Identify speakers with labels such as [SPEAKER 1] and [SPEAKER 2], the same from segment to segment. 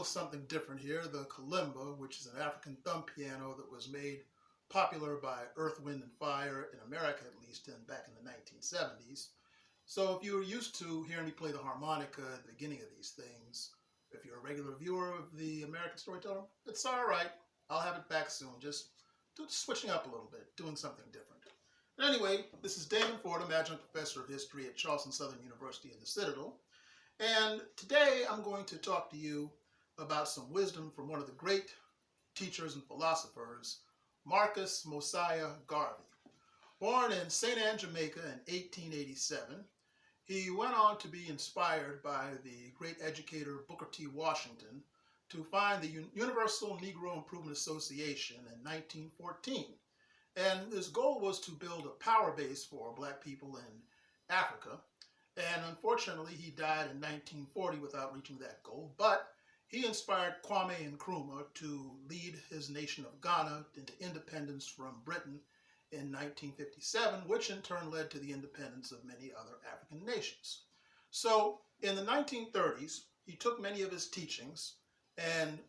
[SPEAKER 1] little something different here. The kalimba, which is an African thumb piano that was made popular by Earth, Wind, and Fire, in America at least, back in the 1970s. So if you were used to hearing me play the harmonica at the beginning of these things, if you're a regular viewer of the American Storyteller, it's all right. I'll have it back soon. Just switching up a little bit, doing something different. But anyway, this is Damon Fordham, Adjunct Professor of History at Charleston Southern University in the Citadel. And today I'm going to talk to you about some wisdom from one of the great teachers and philosophers, Marcus Mosiah Garvey. Born in St. Anne, Jamaica in 1887, he went on to be inspired by the great educator Booker T. Washington to find the Universal Negro Improvement Association in 1914. And his goal was to build a power base for black people in Africa. And unfortunately, he died in 1940 without reaching that goal. But he inspired Kwame Nkrumah to lead his nation of Ghana into independence from Britain in 1957, which in turn led to the independence of many other African nations. So in the 1930s, he took many of his teachings and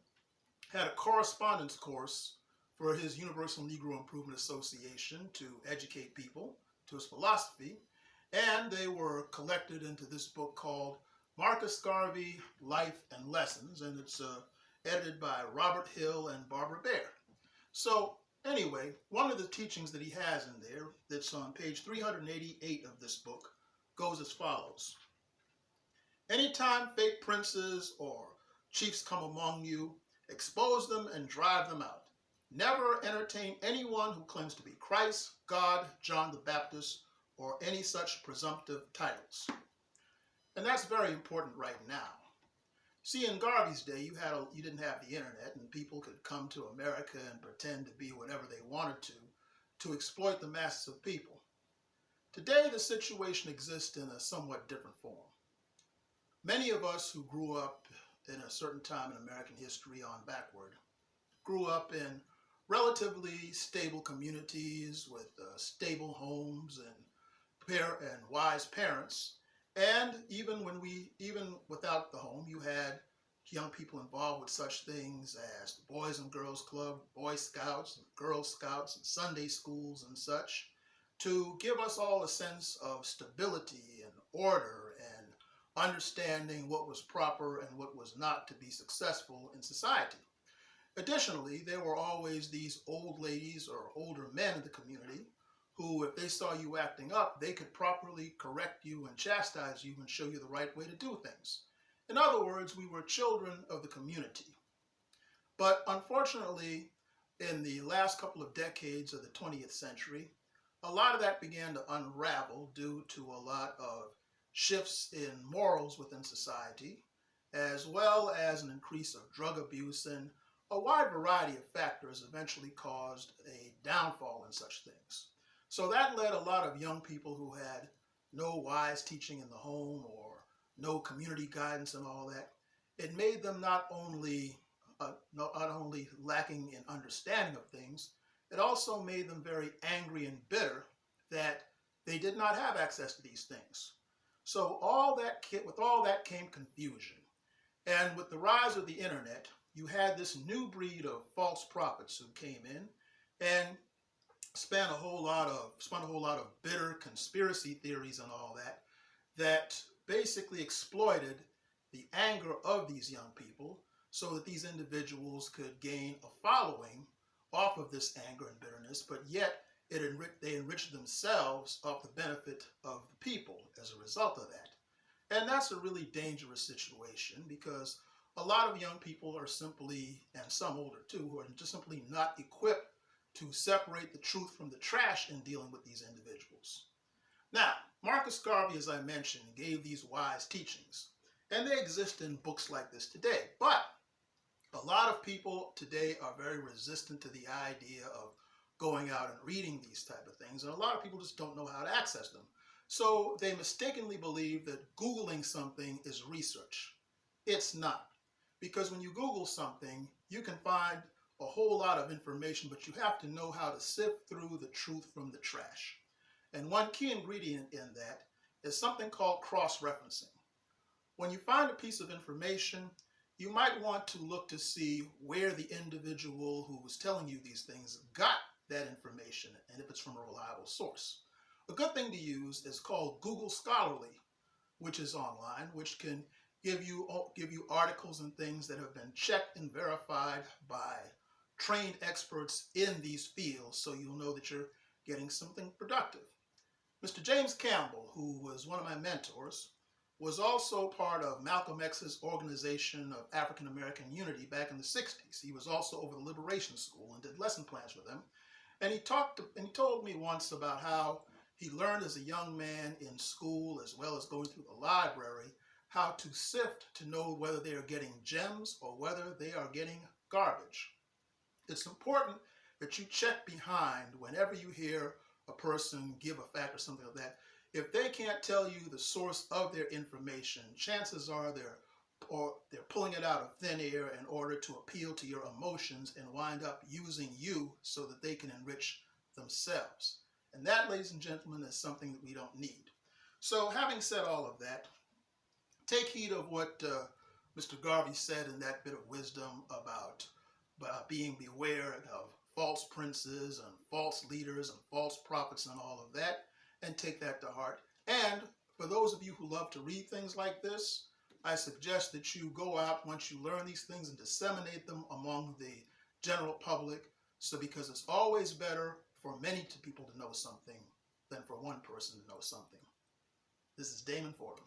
[SPEAKER 1] had a correspondence course for his Universal Negro Improvement Association to educate people to his philosophy, and they were collected into this book called Marcus Garvey, Life and Lessons, and it's edited by Robert Hill and Barbara Baer. So anyway, one of the teachings that he has in there, that's on page 388 of this book, goes as follows. Anytime fake princes or chiefs come among you, expose them and drive them out. Never entertain anyone who claims to be Christ, God, John the Baptist, or any such presumptive titles. And that's very important right now. See, in Garvey's day, you didn't have the internet, and people could come to America and pretend to be whatever they wanted to exploit the masses of people. Today, the situation exists in a somewhat different form. Many of us who grew up in a certain time in American history on backward grew up in relatively stable communities with stable homes and wise parents. And even without the home, you had young people involved with such things as the Boys and Girls Club, Boy Scouts, and Girl Scouts, and Sunday schools and such, to give us all a sense of stability and order and understanding what was proper and what was not to be successful in society. Additionally, there were always these old ladies or older men in the community who, if they saw you acting up, they could properly correct you and chastise you and show you the right way to do things. In other words, we were children of the community. But unfortunately, in the last couple of decades of the 20th century, a lot of that began to unravel due to a lot of shifts in morals within society, as well as an increase of drug abuse, and a wide variety of factors eventually caused a downfall in such things. So that led a lot of young people who had no wise teaching in the home or no community guidance and all that. It made them not only lacking in understanding of things, it also made them very angry and bitter that they did not have access to these things. So with all that came confusion. And with the rise of the internet, you had this new breed of false prophets who came in and spun a whole lot of bitter conspiracy theories and all that basically exploited the anger of these young people so that these individuals could gain a following off of this anger and bitterness, but yet they enriched themselves off the benefit of the people as a result of that. And that's a really dangerous situation because a lot of young people are simply, and some older too, who are just simply not equipped to separate the truth from the trash in dealing with these individuals. Now, Marcus Garvey, as I mentioned, gave these wise teachings, and they exist in books like this today. But a lot of people today are very resistant to the idea of going out and reading these type of things, and a lot of people just don't know how to access them. So they mistakenly believe that Googling something is research. It's not. Because when you Google something, you can find a whole lot of information, but you have to know how to sift through the truth from the trash. And one key ingredient in that is something called cross-referencing. When you find a piece of information, you might want to look to see where the individual who was telling you these things got that information and if it's from a reliable source. A good thing to use is called Google Scholarly, which is online, which can give you articles and things that have been checked and verified by trained experts in these fields, so you'll know that you're getting something productive. Mr. James Campbell, who was one of my mentors, was also part of Malcolm X's Organization of African American Unity back in the 60s. He was also over the Liberation School and did lesson plans for them. And he told me once about how he learned as a young man in school, as well as going through the library, how to sift to know whether they are getting gems or whether they are getting garbage. It's important that you check behind whenever you hear a person give a fact or something like that. If they can't tell you the source of their information, chances are they're pulling it out of thin air in order to appeal to your emotions and wind up using you so that they can enrich themselves. And that, ladies and gentlemen, is something that we don't need. So having said all of that, take heed of what Mr. Garvey said in that bit of wisdom about being beware of false princes and false leaders and false prophets and all of that, and take that to heart. And for those of you who love to read things like this, I suggest that you go out once you learn these things and disseminate them among the general public, because it's always better for many people to know something than for one person to know something. This is Damon Fordham.